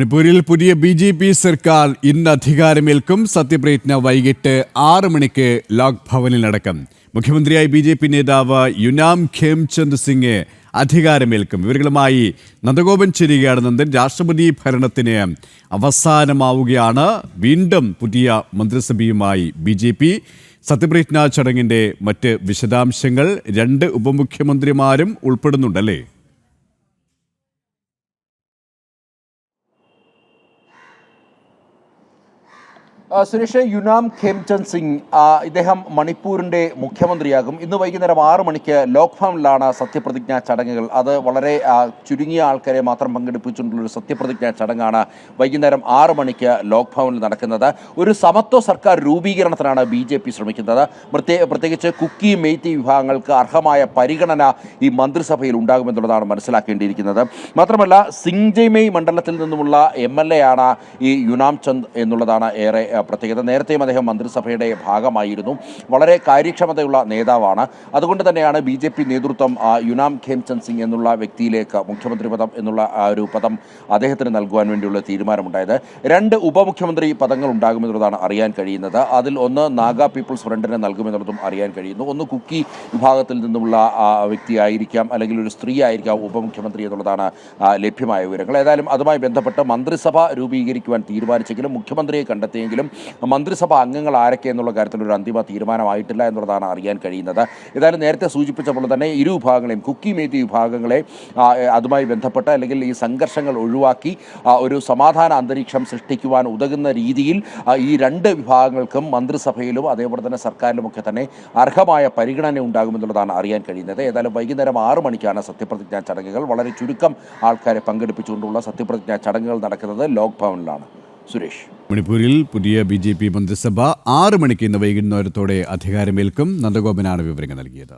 മണിപ്പൂരിൽ പുതിയ BJP സർക്കാർ ഇന്ന് അധികാരമേൽക്കും. സത്യപ്രതിജ്ഞ വൈകിട്ട് 6 മണിക്ക് ലോക് ഭവനിൽ നടക്കും. മുഖ്യമന്ത്രിയായി BJP നേതാവ് യുനാം ഖേംചന്ദ് സിംഗ് അധികാരമേൽക്കും. വിവരങ്ങളുമായി നന്ദഗോപൻ ചേരുകയാണ്. നന്ദൻ, രാഷ്ട്രപതി ഭരണത്തിന് അവസാനമാവുകയാണ്. വീണ്ടും പുതിയ മന്ത്രിസഭയുമായി BJP. സത്യപ്രതിജ്ഞാ ചടങ്ങിന്റെ മറ്റ് വിശദാംശങ്ങൾ 2 ഉപമുഖ്യമന്ത്രിമാരും ഉൾപ്പെടുന്നുണ്ടല്ലേ? സുരേഷ്, യുനാം ഖേംചന്ദ് സിംഗ് ഇദ്ദേഹം മണിപ്പൂരിൻ്റെ മുഖ്യമന്ത്രിയാകും. ഇന്ന് വൈകുന്നേരം 6 മണിക്ക് ലോക് ഭവനിലാണ് സത്യപ്രതിജ്ഞാ ചടങ്ങുകൾ. അത് വളരെ ചുരുങ്ങിയ ആൾക്കാരെ മാത്രം പങ്കെടുപ്പിച്ചുകൊണ്ടുള്ളൊരു സത്യപ്രതിജ്ഞാ ചടങ്ങാണ് വൈകുന്നേരം 6 മണിക്ക് ലോക് ഭവനിൽ നടക്കുന്നത്. ഒരു സമത്വ സർക്കാർ രൂപീകരണത്തിനാണ് BJP ശ്രമിക്കുന്നത്. പ്രത്യേകിച്ച് കുക്കി മെയ്തി വിഭാഗങ്ങൾക്ക് അർഹമായ പരിഗണന ഈ മന്ത്രിസഭയിൽ ഉണ്ടാകുമെന്നുള്ളതാണ് മനസ്സിലാക്കേണ്ടിയിരിക്കുന്നത്. മാത്രമല്ല, സിംഗ്ജെയ്മെയ് മണ്ഡലത്തിൽ നിന്നുമുള്ള MLA ആണ് ഈ യുനാം ചന്ദ് എന്നുള്ളതാണ് ഏറെ പ്രത്യേകത. നേരത്തെയും അദ്ദേഹം മന്ത്രിസഭയുടെ ഭാഗമായിരുന്നു. വളരെ കാര്യക്ഷമതയുള്ള നേതാവാണ്. അതുകൊണ്ട് തന്നെയാണ് BJP നേതൃത്വം യുനാം ഖേംചന്ദ് സിംഗ് എന്നുള്ള വ്യക്തിയിലേക്ക് മുഖ്യമന്ത്രി പദം എന്നുള്ള ഒരു പദം അദ്ദേഹത്തിന് നൽകുവാൻ വേണ്ടിയുള്ള തീരുമാനമുണ്ടായത്. 2 ഉപമുഖ്യമന്ത്രി പദങ്ങൾ ഉണ്ടാകുമെന്നുള്ളതാണ് അറിയാൻ കഴിയുന്നത്. അതിൽ ഒന്ന് നാഗ പീപ്പിൾസ് ഫ്രണ്ടിന് നൽകുമെന്നുള്ളതും അറിയാൻ കഴിയുന്നു. ഒന്ന് കുക്കി വിഭാഗത്തിൽ നിന്നുമുള്ള വ്യക്തിയായിരിക്കാം, അല്ലെങ്കിൽ ഒരു സ്ത്രീ ആയിരിക്കാം ഉപമുഖ്യമന്ത്രി എന്നുള്ളതാണ് ലഭ്യമായ വിവരങ്ങൾ. ഏതായാലും അതുമായി ബന്ധപ്പെട്ട് മന്ത്രിസഭ രൂപീകരിക്കുവാൻ തീരുമാനിച്ചെങ്കിലും മുഖ്യമന്ത്രിയെ കണ്ടെത്തിയെങ്കിലും മന്ത്രിസഭ അംഗങ്ങൾ ആരൊക്കെ എന്നുള്ള കാര്യത്തിൽ ഒരു അന്തിമ തീരുമാനമായിട്ടില്ല എന്നുള്ളതാണ് അറിയാൻ കഴിയുന്നത്. ഏതായാലും നേരത്തെ സൂചിപ്പിച്ചപ്പോൾ തന്നെ ഇരു വിഭാഗങ്ങളെയും, കുക്കി മേത്തി വിഭാഗങ്ങളെ അതുമായി ബന്ധപ്പെട്ട് അല്ലെങ്കിൽ ഈ സംഘർഷങ്ങൾ ഒഴിവാക്കി ഒരു സമാധാന അന്തരീക്ഷം സൃഷ്ടിക്കുവാൻ ഉതകുന്ന രീതിയിൽ ഈ 2 വിഭാഗങ്ങൾക്കും മന്ത്രിസഭയിലും അതേപോലെ തന്നെ സർക്കാരിലുമൊക്കെ തന്നെ അർഹമായ പരിഗണന ഉണ്ടാകുമെന്നുള്ളതാണ് അറിയാൻ കഴിയുന്നത്. ഏതായാലും വൈകുന്നേരം 6 മണിക്കാണ് സത്യപ്രതിജ്ഞാ ചടങ്ങുകൾ. വളരെ ചുരുക്കം ആൾക്കാരെ പങ്കെടുപ്പിച്ചുകൊണ്ടുള്ള സത്യപ്രതിജ്ഞാ ചടങ്ങുകൾ നടക്കുന്നത് ലോക് ഭവനിലാണ്. സുരേഷ്, മണിപ്പൂരിൽ പുതിയ BJP മന്ത്രിസഭ 6 മണിക്ക് ഇന്ന് വൈകുന്നേരത്തോടെ അധികാരമേൽക്കും. നന്ദഗോപനാണ് വിവരങ്ങൾ നൽകിയത്.